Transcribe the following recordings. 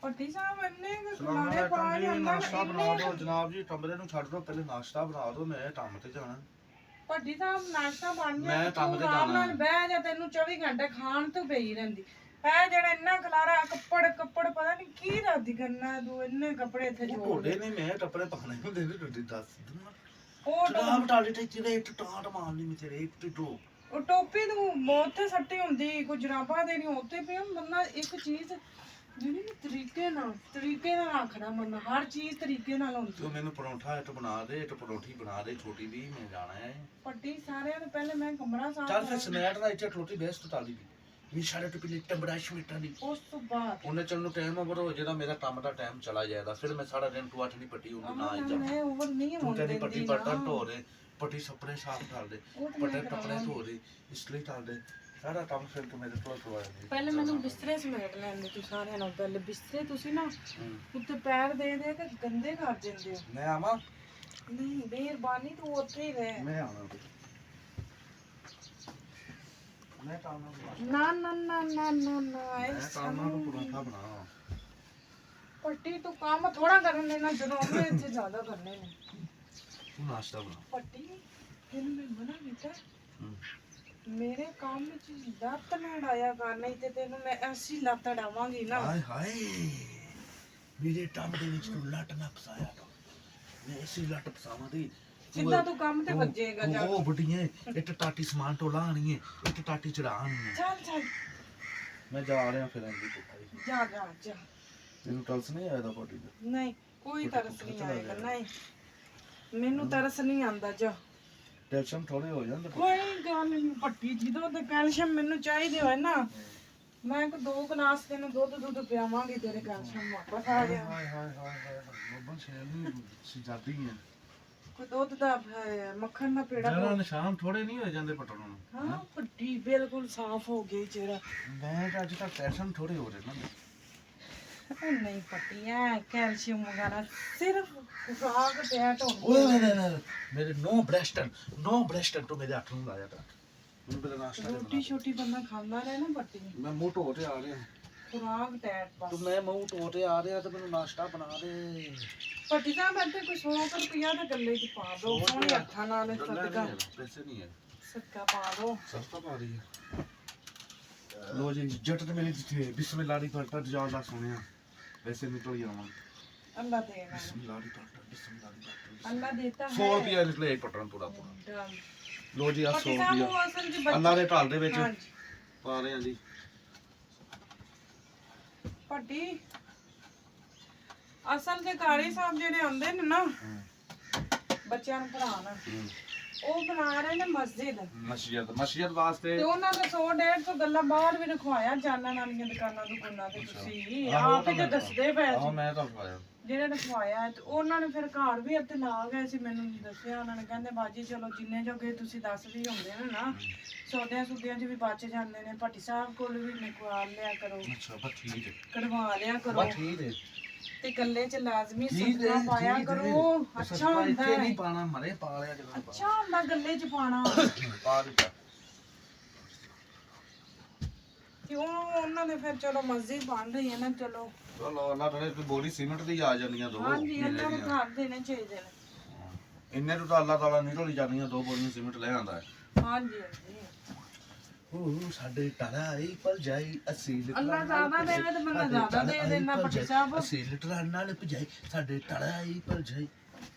ਪੱਟੀ ਸਾਹਿਬ ਇੰਨੇ ਸਲਾਮ ਖਲਾਰੇ ਪਾ ਜੀ, ਜਾਂਦਾ ਨਾਸ਼ਤਾ ਬਣਾ ਦਿਓ ਜਨਾਬ ਜੀ, ਕਮਰੇ ਨੂੰ ਛੱਡ ਦਿਓ, ਪਹਿਲੇ ਨਾਸ਼ਤਾ ਬਣਾ ਦਿਓ, ਮੈਂ ਕੰਮ ਤੇ ਜਾਣਾ। ਪੱਟੀ ਸਾਹਿਬ ਨਾਸ਼ਤਾ ਬਣ ਗਿਆ, ਮੈਂ ਕੰਮ ਤੇ ਆਰਾਮ ਜਾਣਾ। ਨਾਲ ਬਹਿ ਜਾ, ਤੈਨੂੰ 24 ਘੰਟੇ ਖਾਣ ਤੋਂ ਪਈ ਰਹਿੰਦੀ ਹੈ। ਜਿਹੜਾ ਇੰਨਾ ਖਲਾਰਾ ਕੱਪੜ ਪਤਾ ਨਹੀਂ ਕੀ ਰਾਦੀ ਕਰਨਾ ਤੂੰ, ਇੰਨੇ ਕੱਪੜੇ ਇੱਥੇ ਜੋੜ ਢੋਡੇ ਨੇ ਮੈਂ ਕੱਪੜੇ ਪਾਣੇ ਹੁੰਦੇ ਨੇ, ਢੋਡੇ ਦੱਸ ਉਹ ਜਨਾਬ ਟਾਲੇ ਤੇ ਚਿਰੇ ਟਾਟ ਮਾਰਨੀ ਮੇ ਤੇਰੇ ਇੱਕ ਟੋ ਉਹ ਟੋਪੀ ਤੂੰ ਉੱਥੇ ਸੱਟੀ ਹੁੰਦੀ, ਕੋਈ ਜਰਾਬਾਂ ਦੇਣੀ ਉੱਥੇ ਪਿਆ ਬੰਦਾ। ਇੱਕ ਚੀਜ਼ ਜਿਹੜੀ ਤਰੀਕੇ ਨਾਲ ਰੱਖਣਾ ਬੰਦਾ, ਹਰ ਚੀਜ਼ ਤਰੀਕੇ ਨਾਲ ਹੁੰਦੀ। ਤੂੰ ਮੈਨੂੰ ਪਰੌਂਠਾ ਇੱਕ ਬਣਾ ਦੇ, ਇੱਕ ਪਰੌਂਠੀ ਬਣਾ ਦੇ ਛੋਟੀ ਦੀ, ਮੈਂ ਜਾਣਾ ਹੈ। ਪੱਟੀ ਸਾਰਿਆਂ ਨੂੰ ਪਹਿਲੇ ਮੈਂ ਕਮਰਾ ਸਾਫ਼ ਚੱਲ ਫਿਰ ਸਨੈਟ ਦਾ ਇੱਥੇ ਖਲੋਤੀ ਬੈਸਟ ਤਾਲੀ ਦੀ ਵੀ ਸਾਡੇ ਤੋਂ ਪਹਿਲੇ ਟੰਬੜਾ ਸ਼ਮੀਟਾਂ ਦੀ, ਉਸ ਤੋਂ ਬਾਅਦ ਉਹਨੇ ਚੱਲ ਨੂੰ ਟਾਈਮ ਓਵਰ ਹੋ ਜਿਹੜਾ ਮੇਰਾ ਕੰਮ ਦਾ ਟਾਈਮ ਚਲਾ ਜਾਏਗਾ, ਫਿਰ ਮੈਂ ਸਾਰਾ ਦਿਨ ਟੂਆਟ ਨਹੀਂ ਪੱਟੀ ਹੁੰਦੀ ਨਾ ਜਾ ਮੈਂ ਓਵਰ ਨਹੀਂ ਤੂੰ ਹੁੰਦੀ ਕਹਿੰਦੀ ਪੱਟੀ ਬਟਨ ਧੋ ਦੇ, ਪੱਟੀ ਕੱਪੜੇ ਸਾਫ਼ ਕਰ ਦੇ, ਪੱਟੇ ਕੱਪੜੇ ਧੋ ਦੇ, ਇਸਤਰੀ ਕਰ ਦੇ, ਸਾਰਾ ਕੰਮ ਫਿਰ ਤੂੰ ਮੇਰੇ ਕੋਲ ਕਰਵਾਇਆ ਦੇ। ਪਹਿਲੇ ਮੈਨੂੰ ਬਿਸਤਰੇ ਸਮੇਟ ਲੈਂਦੇ ਤੂੰ ਸਾਰਿਆਂ ਨਾਲ, ਪਹਿਲੇ ਬਿਸਤਰੇ ਤੁਸੀਂ ਨਾ ਉੱਤੇ ਪੈਰ ਦੇ ਦੇ ਕੇ ਗੰਦੇ ਕਰ ਦਿੰਦੇ ਹੋ। ਮੈਂ ਆਵਾਂ? ਨਹੀਂ ਮਿਹਰਬਾਨੀ ਤੂੰ ਉੱਥੇ ਹੀ ਰਹਿ। ਮੈਂ ਆਵਾਂ ਮੈਂ ਕੰਮ ਨਾ ਨਾ ਨਾ ਨਾ ਨਾ ਨਾ ਮੈਂ ਕੰਮ ਨੂੰ ਪਰੌਂਠਾ ਬਣਾ। ਪੱਟੀ ਤੂੰ ਕੰਮ ਥੋੜਾ ਕਰਨ ਦੇਣਾ, ਜਦੋਂ ਉਹਨੇ ਇੱਥੇ ਜ਼ਿਆਦਾ ਕਰਨੇ ਨੇ। ਤੂੰ ਨਾਸ਼ਤਾ ਬਣਾ। ਪੱਟੀ ਤੈਨੂੰ ਮੈਂ ਮਨਾ ਕੀਤਾ, ਮੇਰੇ ਕੰਮ ਵਿੱਚ ਲੱਤ ਨਾ ਡਾਇਆ ਕਰ, ਨਹੀਂ ਤੇ ਤੈਨੂੰ ਮੈਂ ਐਸੀ ਲੱਤ ਡਾਵਾਂਗੀ ਨਾ। ਹਾਏ ਹਾਏ ਮੇਰੇ ਟੰਮ ਦੇ ਵਿੱਚ ਤੂੰ ਲੱਟ ਨਾ ਫਸਾਇਆ ਤੂੰ, ਮੈਂ ਐਸੀ ਲੱਟ ਫਸਾਵਾਂ ਦੀ ਸਿੱਧਾ ਤੂੰ ਕੰਮ ਤੇ ਵੱਜੇਗਾ ਜਾ। ਉਹ ਬੁੱਢੀਆਂ ਇੱਕ ਟਾਟੀ ਸਮਾਨ ਟੋਲਾ ਆਣੀ ਹੈ, ਇੱਕ ਟਾਟੀ ਚੜਾਣੀ ਹੈ। ਚੱਲ ਮੈਂ ਜਾ ਰਿਹਾ ਫਿਰ ਅੰਦੀ ਪੁੱਠਾ ਜਾ ਜਾ ਜਾ। ਤੈਨੂੰ ਟਲਸ ਨਹੀਂ ਆਇਆ ਦਾ ਪੋਟੀ ਦਾ? ਨਹੀਂ ਕੋਈ ਤਰਸ ਨਹੀਂ ਆਏਗਾ, ਨਹੀਂ ਮੈਨੂੰ ਤਰਸ ਨਹੀਂ ਆਂਦਾ। ਜਾ ਟੈਨਸ਼ਨ ਥੋੜੇ ਹੋ ਜਾਂਦੇ। ਕੋਈ ਗੱਲ ਨਹੀਂ ਪੱਟੀ, ਜਦੋਂ ਤੇ ਕੈਲਸ਼ੀਅਮ ਮੈਨੂੰ ਚਾਹੀਦੇ ਹੋਏ ਨਾ, ਮੈਂ ਕੋ 2 ਗਲਾਸ ਤੈਨੂੰ ਦੁੱਧ ਪਿਆਵਾਂਗੀ, ਤੇਰੇ ਕੈਲਸ਼ੀਅਮ ਵਾਪਸ ਆ ਗਿਆ। ਹਾਏ ਹਾਏ ਹਾਏ ਹਾਏ ਬੱਬਨ ਸ਼ੇਰ ਨਹੀਂ ਸਜਾਦੀ ਹੈ। ਕੋਈ ਦੁੱਧ ਦਾ ਮੱਖਣ ਦਾ ਪੇੜਾ ਜਰਾ ਨਿਸ਼ਾਨ ਥੋੜੇ ਨਹੀਂ ਹੋ ਜਾਂਦੇ ਪਟਣ ਨੂੰ। ਹਾਂ ਪੱਟੀ ਬਿਲਕੁਲ ਸਾਫ਼ ਹੋ ਗਈ ਚਿਹਰਾ। ਮੈਂ ਤਾਂ ਅੱਜ ਤੱਕ ਟੈਨਸ਼ਨ ਥੋੜੇ ਹੋ ਰਹੇ ਨਾ। ਨਹੀਂ ਪੱਟੀ ਐ ਕੈਲਸ਼ੀਅਮ ਵਗੈਰਾ ਸਿਰਫ ਖੁਰਾਕ ਡੈਟ ਓਏ ਹੁੰਦੀ। ਮੇਰੇ ਨੋ ਬ੍ਰੈਸਟਨ ਤੋਂ ਮੇਰੇ ਹੱਥ ਨੂੰ ਲਾਇਆ ਤਾਂ ਮੈਨੂੰ ਮੇਰਾ ਨਾਸ਼ਤਾ ਦੇ ਰੋਟੀ ਛੋਟੀ ਬੰਦਾ ਖਾਂਦਾ ਰਹੇ ਨਾ ਪੱਟੀ, ਮੈਂ ਮੂੰਹ ਧੋ ਤੇ ਆ ਰਿਹਾ। ਖੁਰਾਕ ਡੈਟ ਤੂੰ ਬਸ। ਮੈਂ ਮੂੰਹ ਧੋ ਤੇ ਆ ਰਿਹਾ ਤੇ ਮੈਨੂੰ ਨਾਸ਼ਤਾ ਬਣਾ ਦੇ। ਪੱਟੀ ਦਾ ਮੈਂ ਤੇ ਕੋਈ 100 ਰੁਪਇਆ ਤਾਂ ਗੱਲੇ 'ਚ ਪਾ ਦੋ, ਸੋਹਣੇ ਹੱਥਾਂ ਨਾਲ ਸਦਕਾ ਪੈਸੇ ਨਹੀਂ ਹੈ, ਸਦਕਾ ਪਾ ਦੋ। ਸਸਤਾ ਪਾ ਰਹੀ ਹੈ। ਲੋ ਜੀ ਜੱਟ ਤੇ ਮੇਰੇ ਜਿੱਥੇ ਬਿਸਮਿਲ੍ਲਾਹ ਦੀ ਫਟਾ ਜਿਆਦਾ ਸੁਣਿਆ ਵੈਸੇ ਨਿਕਲ ਜਾਵਾਂ। ਅੱਲਾ ਦੇਗਾ, ਬਿਸਮਿਲ੍ਲਾਹ ਦੀ ਫਟਾ ਬਿਸਮਿਲ੍ਲਾਹ ਦੀ ਫਟਾ ਅੱਲਾ ਦੇਤਾ 100 ਹੈ। ਰੁਪਿਆ ਨਿਕਲੇ ਪਟਣ ਪੂਰਾ ਡਨ। ਲੋ ਜੀ ਆ 100 ਪੱਟੀ ਸਾਹਿਬ ਰੁਪਿਆ ਉਹ ਅਸਲ 'ਚ ਬੱਚੇ ਅੱਲਾ ਦੇ ਢਾਲ ਦੇ ਵਿੱਚ ਹਾਂਜੀ ਪਾ ਰਹੇ ਆ ਜੀ। ਪੱਟੀ ਅਸਲ ਦੇ ਕਾਰੀ ਸਾਹਿਬ ਜਿਹੜੇ ਆਉਂਦੇ ਨੇ ਨਾ ਬੱਚਿਆਂ ਨੂੰ ਪੜਾਉਣ, ਉਹ ਬਣਾ ਰਹੇ ਨੇ ਮਸਜਿਦ ਮਸਜਿਦ ਵਾਸਤੇ ਤੇ ਉਹਨਾਂ ਦਾ 100-150 ਗੱਲਾਂ ਬਾਹਰ ਵੀ ਰਖਵਾਇਆ ਜਾਣਨ ਵਾਲੀਆਂ ਦੁਕਾਨਾਂ ਤੇ ਤੁਸੀਂ ਆਪ ਹੀ ਤੇ ਦੱਸਦੇ ਪਏ ਹਾਂ ਸੀ ਮੈਂ ਤਾਂ ਪਾਇਆ ਜਿਹੜੇ ਰਖਵਾਇਆ। ਤੇ ਉਹਨਾਂ ਨੇ ਫਿਰ ਘਰ ਵੀ ਇੱਥੇ ਲਾ ਗਏ ਸੀ, ਮੈਨੂੰ ਨਹੀਂ ਦੱਸਿਆ ਉਹਨਾਂ ਨੇ। ਕਹਿੰਦੇ ਬਾਜੀ ਚਲੋ ਜਿੰਨੇ ਜੋਗੇ ਤੁਸੀਂ ਦੱਸ ਵੀ ਹੁੰਦੇ ਨੇ ਨਾ, ਸੌਦਿਆਂ 'ਚ ਵੀ ਬਚ ਜਾਂਦੇ ਨੇ। ਭੱਟੀ ਸਾਹਿਬ ਕੋਲ ਵੀ ਨਿਕਵਾ ਲਿਆ ਕਰੋ, ਅੱਛਾ ਬਸ ਠੀਕ ਹੈ, ਕਢਵਾ ਲਿਆ ਕਰੋ, ਬਸ ਠੀਕ ਹੈ, ਤੇ ਗੱਲੇ 'ਚ ਲਾਜ਼ਮੀ ਠੀਕ ਹੈ, ਸਦਕਾ ਪਾਇਆ ਠੀਕ ਹੈ। ਕਰੋ। ਅੱਛਾ ਹੁੰਦਾ ਇੱਥੇ ਹੈ, ਨਹੀਂ ਪਾਣਾ ਮਰੇ ਪਾ ਲਿਆ ਜਦੋਂ ਅੱਛਾ ਹੁੰਦਾ ਗੱਲੇ 'ਚ ਪਾਣਾ। ਪਾ ਦਿੱਤਾ। ਤੇ ਉਹਨਾਂ ਦੇ ਫਿਰ ਚਲੋ ਮਸਜਿਦ ਬਣ ਰਹੀ ਹੈ ਨਾ, ਚਲੋ ਚਲੋ ਅੱਲਾ ਤਾਲੇ ਦੀ ਬੋਲੀ ਸੀਮੈਂਟ ਦੀ ਆ ਜਾਂਦੀਆਂ ਦੋ ਹਾਂਜੀ ਇਹਨਾਂ ਨੂੰ ਘਰ ਦੇਣੇ ਚਾਹੀਦੇ ਨੇ। ਇੰਨੇ ਤੋਂ ਤਾਂ ਅੱਲਾ ਤਾਲਾ ਨਿਕਲ ਹੀ ਜਾਂਦੀਆਂ, 2 ਬੋਲੀਆਂ ਸੀਮੈਂਟ ਲੈ ਆਂਦਾ ਹੈ। ਹਾਂਜੀ ਹਾਂਜੀ ਉਹ ਸਾਡੇ ਟੜਾਈ ਪਰ ਜਾਈ ਅਸੀਂ ਅੱਲਾ ਜ਼ਿਆਦਾ ਦੇਵੇ ਤੇ ਬੰਦਾ ਜ਼ਿਆਦਾ ਦੇ ਦੇਣਾ। ਭੱਟੀ ਸਾਹਿਬ ਅਸੀਂ ਲਿਟਰਾਂ ਨਾਲ ਭਜਾਈ ਸਾਡੇ ਟੜਾਈ ਪਰ ਜਾਈ।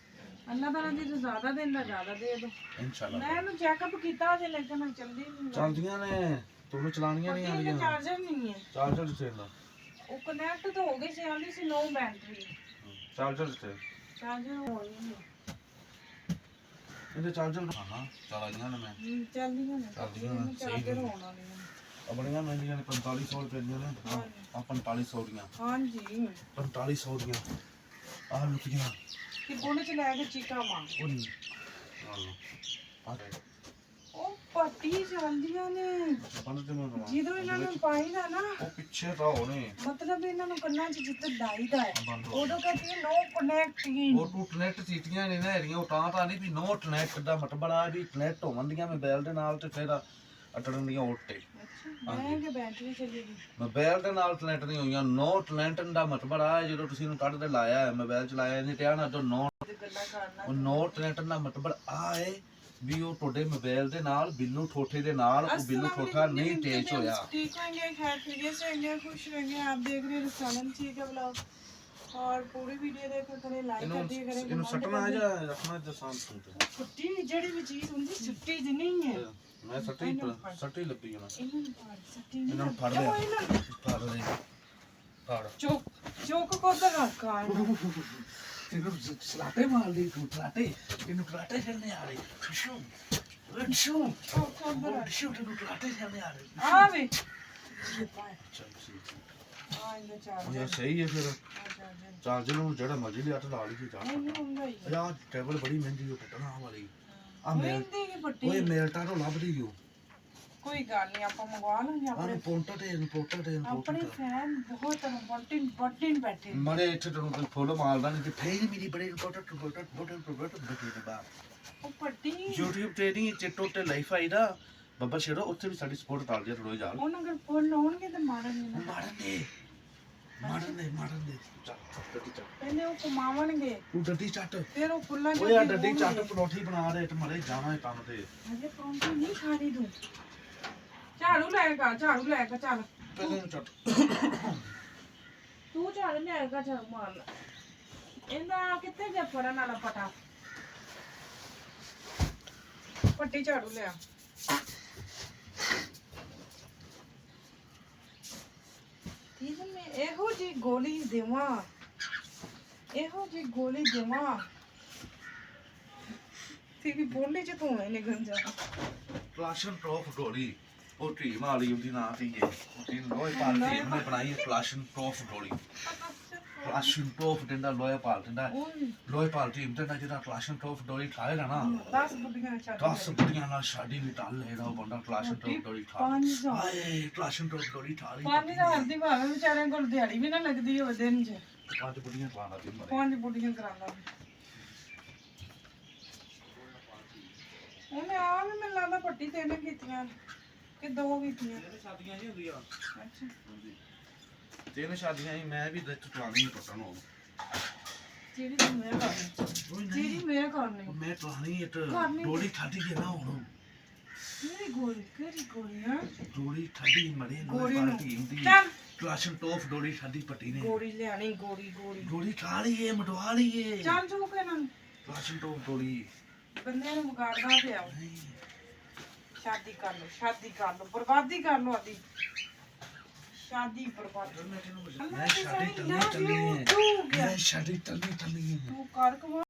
ਅੱਲਾ ਤਾਲਾ ਜੀ ਤੋਂ ਜ਼ਿਆਦਾ ਦੇਣਾ, ਜ਼ਿਆਦਾ ਦੇ ਦੋ। ਇਨਸ਼ਾਅੱਲਾ ਮੈਂ ਇਹਨੂੰ ਚੈੱਕਅਪ ਕੀਤਾ ਜੇ, ਲੇਕਿਨ ਚੱਲਦੀ ਨਹੀਂ। ਚੱਲਦੀਆਂ ਨੇ, ਤੁਹਾਨੂੰ ਚਲਾਣੀਆਂ ਨਹੀਂ ਇਹਦਾ ਆਉਂਦੀਆਂ। ਚਾਰਜਰ ਨਹੀਂ ਹੈ, ਚਾਰਜਰ ਜਿੱਥੇ ਦਾ ਉਹ ਕਨੈਕਟ ਤਾਂ ਹੋ ਗਈ ਸੀ, ਆਂਦੀ ਸੀ ਨੋ ਬੈਟਰੀ। ਚਾਰਜਰ ਜਿੱਥੇ ਚਾਰਜਰ ਹੋ ਨਹੀਂ ਇਹਦੇ ਚਾਰਜਰ ਹਾਂ ਚਲਾਈਆਂ ਨੇ ਮੈਂ ਚੱਲਦੀਆਂ ਨੇ, ਚੱਲਦੀਆਂ ਨੇ, ਸਹੀ ਚਾਰਜਰ ਗੱਲ। ਹੋਣ ਵਾਲੀਆਂ ਨੇ। ਬੜੀਆਂ ਮਹਿੰਗੀਆਂ ਨੇ, 4500 ਰੁਪਏ ਦੀਆਂ ਨੇ। ਆ 4500 ਦੀਆਂ, ਹਾਂਜੀ 4500 ਦੀਆਂ ਆ ਲੁਕੀਆਂ ਕਿ ਬੁਣ ਚ ਲੈ ਕੇ ਚੀਕਾ ਮਾਰ। ਉਹ ਨਹੀਂ ਉਹ ਪੱਟੀ ਚੱਲਦੀਆਂ ਨੇ, ਪੰਜ ਤੇ ਮੈਂ ਜਦੋਂ ਇਹਨਾਂ ਨੂੰ ਪਾਈਦਾ ਨਾ, ਉਹ ਪਿੱਛੇ ਤਾਂ ਹੋਣੇ ਮਤਲਬ ਇਹਨਾਂ ਨੂੰ ਕੰਨਾਂ 'ਚ ਜਿੱਥੇ ਡਾਈਦਾ ਹੈ, ਬੰਦ ਹੋ ਉਦੋਂ ਕਹਿੰਦੀ ਹੈ ਨੋ ਕਨੈਕਟਿੰਗ। ਉਹ ਟੂ ਕਨੈਕਟ ਚੀਟੀਆਂ ਨੇ ਨਾ ਹੈਰੀਆਂ, ਉਹ ਤਾਂ ਨਹੀਂ ਵੀ ਨੋ ਕਨੈਕਟ ਦਾ ਮਤਲਬ ਆ ਵੀ ਕਨੈਕਟ ਹੋਵੰਦੀਆਂ ਮੈਂ ਬੈਲ ਦੇ ਨਾਲ ਤੇ ਫਿਰ ਅਟੜਨ ਦੀਆਂ ਉੱਤੇ। ਮੈਂ ਕਿ ਬੈਟਰੀ ਚਲੀ ਗਈ। ਮੋਬਾਈਲ ਦੇ ਨਾਲ ਟੈਲੈਂਟ ਨਹੀਂ ਹੋਈਆਂ। ਨੋ ਟੈਲੈਂਟ ਦਾ ਮਤਲਬ ਆ ਜਦੋਂ ਤੁਸੀਂ ਇਹਨੂੰ ਕੱਢ ਕੇ ਲਾਇਆ ਹੈ, ਮੋਬਾਈਲ ਚਲਾਇਆ ਨਹੀਂ ਕਿਹਾ ਨਾ, ਤਾਂ ਨੋ ਤੇ ਗੱਲਾਂ ਕਰਨਾ ਉਹ ਨੋ ਟੈਲੈਂਟ ਦਾ ਮਤਲਬ ਆ ਹੈ ਵੀ ਉਹ ਤੁਹਾਡੇ ਮੋਬਾਈਲ ਦੇ ਨਾਲ ਬਿੱਲੂ ਠੋਠੇ ਦੇ ਨਾਲ ਉਹ ਬਿੱਲੂ ਠੋਠਾ ਨਹੀਂ ਤੇਜ਼ ਹੋਇਆ। ठीक होंगे, खैर खैरियत से होंगे, खुश रहेंगे। आप देख रहे हैं रुखसानन जी का ब्लॉग और पूरी वीडियो देखो, करें लाइक कर दिया करें। ਇਹਨੂੰ ਸੱਟਣਾ ਹੈ ਜਾਂ ਰੱਖਣਾ ਜਾਂ ਸ਼ਾਂਤ ਤੋਂ? छुट्टी ਜਿਹੜੀ ਵੀ ਚੀਜ਼ ਹੁੰਦੀ ਛੁੱਟੀ ਦੀ ਨਹੀਂ ਹੈ। ਮੈਂ ਸੱਟੀ ਲੱਗੀ ਜਾਣਾ। ਇਹਨਾਂ ਨੂੰ ਫੜ ਸੱਟੀ ਇਹਨਾਂ ਨੂੰ ਫੜ ਲਿਆ, ਫੜ ਲੈ, ਫੜ ਚੁੱਕ ਕੋਦਾ ਰੱਖਾ ਇਹਨੂੰ ਸਲਾਟੇ ਮਾਰ ਲਈ ਤੂੰ, ਸਲਾਟੇ ਇਹਨੂੰ ਕਰਾਟੇ ਖੇਡਣੇ ਆ ਰਹੇ ਖੁਸ਼ੂ ਖੁਸ਼ੂ ਖੁਸ਼ੂ ਤੈਨੂੰ ਕਰਾਟੇ ਖੇਡਣੇ ਆ ਰਹੇ ਆ ਵੇ ਚੱਲ ਠੀਕ ਆ ਇਹਦੇ ਚਾਰ ਉਹ ਯਾਰ ਸਹੀ ਹੈ ਫਿਰ ਚਾਰਜਰ ਨੂੰ ਜਿਹੜਾ ਮਰਜ਼ੀ ਲਿਆ ਤੇ ਲਾ ਲਈ ਜਾ ਇਹਨੂੰ ਹੁੰਦਾ ਹੀ ਯਾਰ ਟੇਬਲ ਬੜੀ ਮਹਿੰਗੀ ਉਹ ਪਟਣਾ ਵਾਲੀ ਆ ਮੇਲ ਮਹਿੰਦੀ ਕੀ ਪੱਟੀ ਓਏ ਮੇਲਟਾ ਤੋਂ ਲੱਭਦੀ ਓ ਕੋਈ ਗੱਲ ਨਹੀਂ, ਆਪਾਂ ਮੰਗਵਾ ਲਾਂਗੇ ਆਹ ਆਪਣੇ ਪੋਂਟਾ ਤੇ ਆਪਣੇ ਫੈਨ ਬਹੁਤ ਬਟਨ ਬੈਠੇ ਮਰੇ ਇੱਥੇ ਤੈਨੂੰ ਕੋਈ ਫੁੱਲ ਮਾਰਦਾ ਨਹੀਂ ਤੇ ਫੇਰ ਮੇਰੀ ਬੜੇ ਇੰਪੋਰਟੈਂਟ ਦੇ ਬਾਅਦ ਉਹ ਪੱਟੀ YouTube ਤੇ ਨਹੀਂ ਚਿੱਟੋ ਤੇ ਲਾਈਫ ਆਈਦਾ ਬੱਬਾ ਸ਼ੇਰੋ ਉੱਥੇ ਵੀ ਸਾਡੀ ਸਪੋਰਟ ਕਰ ਦਿਆ ਥੋੜਾ ਜਿਹਾ ਉਹਨਾਂ ਅਗਰ ਫੁੱਲ ਲਾਉਣਗੇ ਤਾਂ ਮਾਰਨਗੇ ਮਾਰਨ ਦੇ ਚੱਲ ਡੱਡੀ ਚੱਟ ਪਹਿਲੇ ਉਹ ਕਮਾਵਣਗੇ ਤੂੰ ਡੱਡੀ ਚੱਟ ਫਿਰ ਉਹ ਫੁੱਲਾਂ ਓਏ ਆ ਡੱਡੀ ਚੱਟ ਪਰੌਠੀ ਬਣਾ ਦੇ ਤੇ ਮਰੇ ਜਾਣਾ ਹੈ ਕੰਮ ਤੇ ਹਜੇ ਪਰੌਂਠੀ ਨਹੀਂ ਖਾਣੀ ਤੂੰ ਝਾੜੂ ਲੈ ਕੇ ਚੱਲ ਪਹਿਲੇ ਨੂੰ ਚੱਟ ਤੂੰ ਝਾੜੂ ਲੈ ਕੇ ਚੱਲ ਮਾਰ ਲੈ ਇਹਦਾ ਕਿੱਥੇ ਗਿਆ ਫੜਨ ਵਾਲਾ ਪਟਾ ਪੱਟੀ ਝਾੜੂ ਲਿਆ ਤੀਨ ਮੈਂ ਇਹੋ ਜੀ ਗੋਲੀ ਦੇਵਾਂ ਤੇਰੀ ਬੋਲੀ ਚ ਤੂੰ ਐ ਨਿਕਲ ਜਾ ਕਲਾਸ਼ਨ ਪ੍ਰੋਫ ਡੋਲੀ ਉਹ ਟੀ ਮਾਲੀ ਉਹਦੀ ਨਾਂ ਤੇ ਇਹ ਉਹਦੀ ਲੋਏ ਪਾਲਟੀ ਇਹਨੇ ਬਣਾਈ ਹੈ ਕਲਾਸ਼ਨ ਪ੍ਰੋਫ ਡੋਲੀ ਕਲਾਸ਼ਨ ਪ੍ਰੋਫ ਡੰਡਾ ਲੋਏ ਪਾਲਟੀ ਦਾ ਲੋਏ ਪਾਲਟੀ ਇੰਟਰਨਾ ਜਿਹੜਾ ਕਲਾਸ਼ਨ ਪ੍ਰੋਫ ਡੋਲੀ ਖਾਏਗਾ ਨਾ 10 ਬੁੱਢੀਆਂ ਨੇ ਛੱਡ 10 ਬੁੱਢੀਆਂ ਨਾਲ ਸ਼ਾਦੀ ਵੀ ਟਾਲ ਲੈਦਾ ਉਹ ਬੰਦਾ ਕਲਾਸ਼ਨ ਪ੍ਰੋਫ ਡੋਲੀ ਖਾ ਹਾਏ ਕਲਾਸ਼ਨ ਪ੍ਰੋਫ ਡੋਲੀ ਖਾ ਲਈ 5000 ਦੀ ਭਾਵੇਂ ਵਿਚਾਰਿਆਂ ਕੋਲ ਦਿਹਾੜੀ ਵੀ ਨਾ ਲੱਗਦੀ ਹੋਵੇ ਦਿਨ 'ਚ 5 ਬੁੱਢੀਆਂ ਖਵਾਣਾ ਤੇ ਮਰੇ 5 ਬੁੱਢੀਆਂ ਕਰਾਉਂਦਾ ਉਹਨੇ ਆ ਵੀ ਮੈਨੂੰ ਲੱਗਦਾ ਪੱਟੀ ਤਿੰਨ ਕੀਤੀਆਂ ਕਿ ਦੋ ਕੀਤੀਆਂ ਸ਼ਾਦੀਆਂ ਹੀ ਹੁੰਦੀਆਂ ਅੱਛਾ ਤਿੰਨ ਸ਼ਾਦੀਆਂ ਹੀ ਮੈਂ ਵੀ ਦਿੱਤ ਟਵਾਣੀ ਟੁੱਟਣ ਹੋ ਜਿਹੜੀ ਤੂੰ ਮੇਰੇ ਕਰਨੀ ਮੈਂ ਟਵਾਣੀ ਇੱਕ ਡੋਲੀ ਖਾਦੀ ਕੇ ਨਾ ਹੁਣ ਕਿਹੜੀ ਗੋਲੀ ਆ ਡੋਲੀ ਖਾਦੀ ਮਰੇ ਗੋਲੀ ਲੋਏ ਪਾਲਟੀ ਹੁੰਦੀ ਚੱਲ ਕਲਾਸ਼ਨ ਟੋਫ ਡੋਲੀ ਖਾਦੀ ਪੱਟੀ ਨੇ ਗੋਲੀ ਲਿਆਣੀ ਗੋਲੀ ਡੋਲੀ ਖਾ ਲਈਏ ਮਟਵਾ ਲਈਏ ਚੱਲ ਚੁੱਕ ਇਹਨਾਂ ਨੂੰ ਕਲਾਸ਼ਨ ਟੋਫ ਡੋਲੀ ਬੰਦੇ ਨੂੰ ਵਿਗਾੜਦਾ ਪਿਆ ਸ਼ਾਦੀ ਕਰ ਲੋ ਬਰਬਾਦੀ ਕਰ ਲੋ ਆਦੀ ਸ਼ਾਦੀ ਬਰਬਾਦ ਮੈਂ ਸ਼ਾਦੀ ਤੱਲੀ ਹੈ ਤੂੰ ਕਰ ਕਮਾ